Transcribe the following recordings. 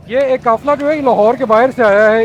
ये एक काफ़िला जो है ये लाहौर के बाहर से आया है।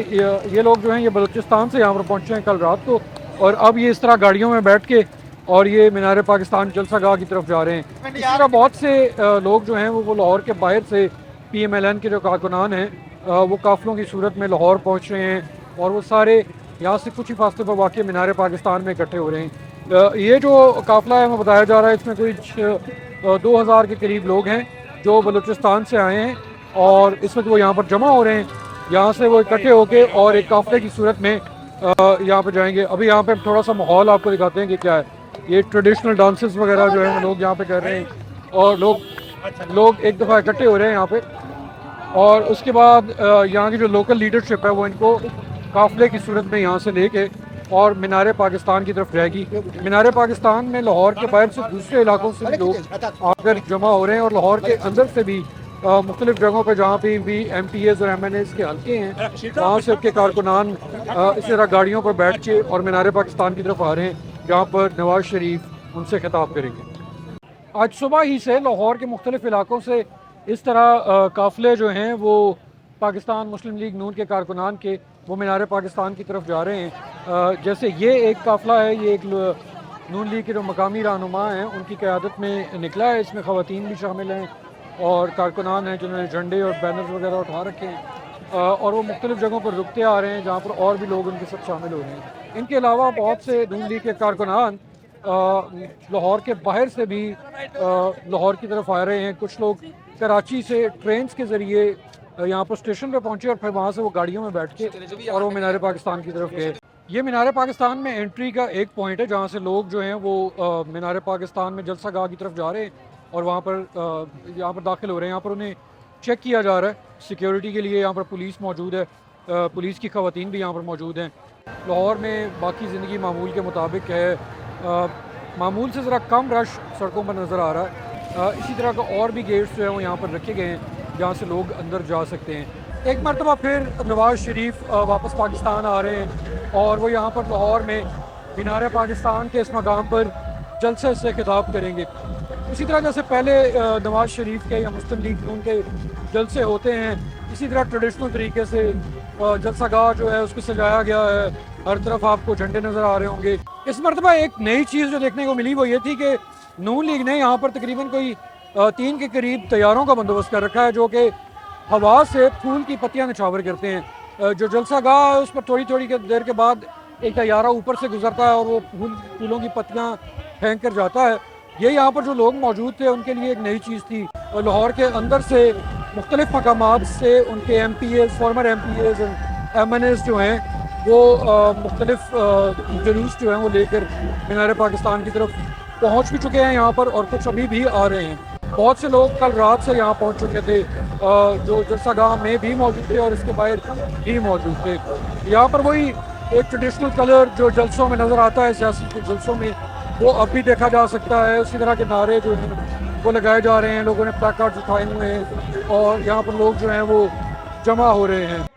ये लोग जो हैं ये बलूचिस्तान से यहाँ पर पहुँचे हैं कल रात को, और अब ये इस तरह गाड़ियों में बैठ के और ये मीनार पाकिस्तान जलसा गाह की तरफ जा रहे हैं। इसी तरह बहुत से लोग जो हैं वो लाहौर के बाहर से PMLN के जो कारकुनान हैं वो काफ़िलों की सूरत में लाहौर पहुँच रहे हैं, और वो सारे यहाँ से कुछ ही फासले पर वाक़ मीनार पाकिस्तान में इकट्ठे हो रहे हैं। ये जो काफ़िला है हमें बताया जा रहा है इसमें कोई 2000 के करीब लोग हैं जो बलूचिस्तान से आए हैं, और इस वक्त वो यहाँ पर जमा हो रहे हैं। यहाँ से वो इकट्ठे होके और एक काफ़िले की सूरत में यहाँ पर जाएंगे। अभी यहाँ पे थोड़ा सा माहौल आपको दिखाते हैं कि क्या है। ये ट्रेडिशनल डांसेस वगैरह जो है वो लोग यहाँ पे कर रहे हैं, और लोग लोग एक दफ़ा इकट्ठे हो रहे हैं यहाँ पे, और उसके बाद यहाँ की जो लोकल लीडरशिप है वो इनको काफ़िले की सूरत में यहाँ से लेके और मीनार पाकिस्तान की तरफ जाएगी। मीनार पाकिस्तान में लाहौर के बाहर से दूसरे इलाकों से भी लोग आकर जमा हो रहे हैं, और लाहौर के अंदर से भी मुख्तलिफ जगहों पर जहाँ पे भी MPAs और MNAs के हल्के हैं वहाँ से उनके कारकुनान इस तरह गाड़ियों पर बैठ के और मीनार पाकिस्तान की तरफ आ रहे हैं, जहाँ पर नवाज शरीफ उनसे खिताब करेंगे। आज सुबह ही से लाहौर के मुख्तलिफ इलाकों से इस तरह काफ़िले जो हैं वो पाकिस्तान मुस्लिम लीग नून के कारकुनान के वो मीनार पाकिस्तान की तरफ जा रहे हैं। जैसे ये एक काफ़िला है, ये एक नून लीग के जो मकामी रहनुमा हैं उनकी क़यादत में निकला है। इसमें ख़वातीन भी शामिल हैं और कारकुनान हैं जिन्होंने झंडे और बैनर्स वगैरह उठा रखे हैं, और वो मुख्तलिफ जगहों पर रुकते आ रहे हैं जहाँ पर और भी लोग उनके साथ शामिल हो रहे हैं। इनके अलावा बहुत से नून लीग के कारकुनान लाहौर के बाहर से भी लाहौर की तरफ आ रहे हैं। कुछ लोग कराची से ट्रेन के ज़रिए यहाँ पर स्टेशन पे पहुँचे और फिर वहाँ से वो गाड़ियों में बैठ के और वो मीनार पाकिस्तान की तरफ गए। ये मीनार पाकिस्तान में एंट्री का एक पॉइंट है जहाँ से लोग जो हैं वो मीनार पाकिस्तान में जलसा गाह की तरफ जा रहे हैं और वहाँ पर यहाँ पर दाखिल हो रहे हैं। यहाँ पर उन्हें चेक किया जा रहा है सिक्योरिटी के लिए। यहाँ पर पुलिस मौजूद है, पुलिस की ख़वातीन भी यहाँ पर मौजूद हैं। लाहौर में बाकी ज़िंदगी मामूल के मुताबिक है, मामूल से ज़रा कम रश सड़कों पर नज़र आ रहा है। इसी तरह का और भी गेट्स जो हैं वो यहाँ पर रखे गए हैं जहाँ से लोग अंदर जा सकते हैं। एक मरतबा फिर नवाज शरीफ वापस पाकिस्तान आ रहे हैं और वो यहाँ पर लाहौर में मीनार पाकिस्तान के इस मकाम पर जलसे से खिताब करेंगे। इसी तरह जैसे पहले नवाज शरीफ के या मुस्लिम लीग नून के जलसे होते हैं, इसी तरह ट्रेडिशनल तरीके से जलसा गाह जो है उसको सजाया गया है। हर तरफ आपको झंडे नज़र आ रहे होंगे। इस मरतबा एक नई चीज़ जो देखने को मिली वो ये थी कि नून लीग ने यहाँ पर तकरीबन कोई 3 के करीब तैयारों का बंदोबस्त कर रखा है जो कि हवा से फूल की पत्तियाँ निछावर करते हैं। जो जलसा गाह है उस पर थोड़ी थोड़ी देर के बाद एक तैयारा ऊपर से गुजरता है और वो फूलों की पत्तियाँ फेंक कर जाता है। ये यहाँ पर जो लोग मौजूद थे उनके लिए एक नई चीज़ थी। और लाहौर के अंदर से मुख्तलिफ मकामात से उनके MPAs, फॉर्मर MPAs और MNAs जो हैं वो मुख्तलिफ जुलूस जो हैं वो लेकर मीनार पाकिस्तान की तरफ पहुँच भी चुके हैं यहाँ पर, और कुछ अभी भी आ रहे हैं। बहुत से लोग कल रात से यहाँ पहुँच चुके थे जो जलसा गाह में भी मौजूद थे और इसके बाहर भी मौजूद थे। यहाँ पर वही एक ट्रेडिशनल कलर जो जलसों में नज़र आता है सियासी के जलसों में, वो अब भी देखा जा सकता है। उसी तरह के नारे जो हैं वो लगाए जा रहे हैं, लोगों ने प्लेकार्ड्स उठाए हुए हैं और यहाँ पर लोग जो हैं वो जमा हो रहे हैं।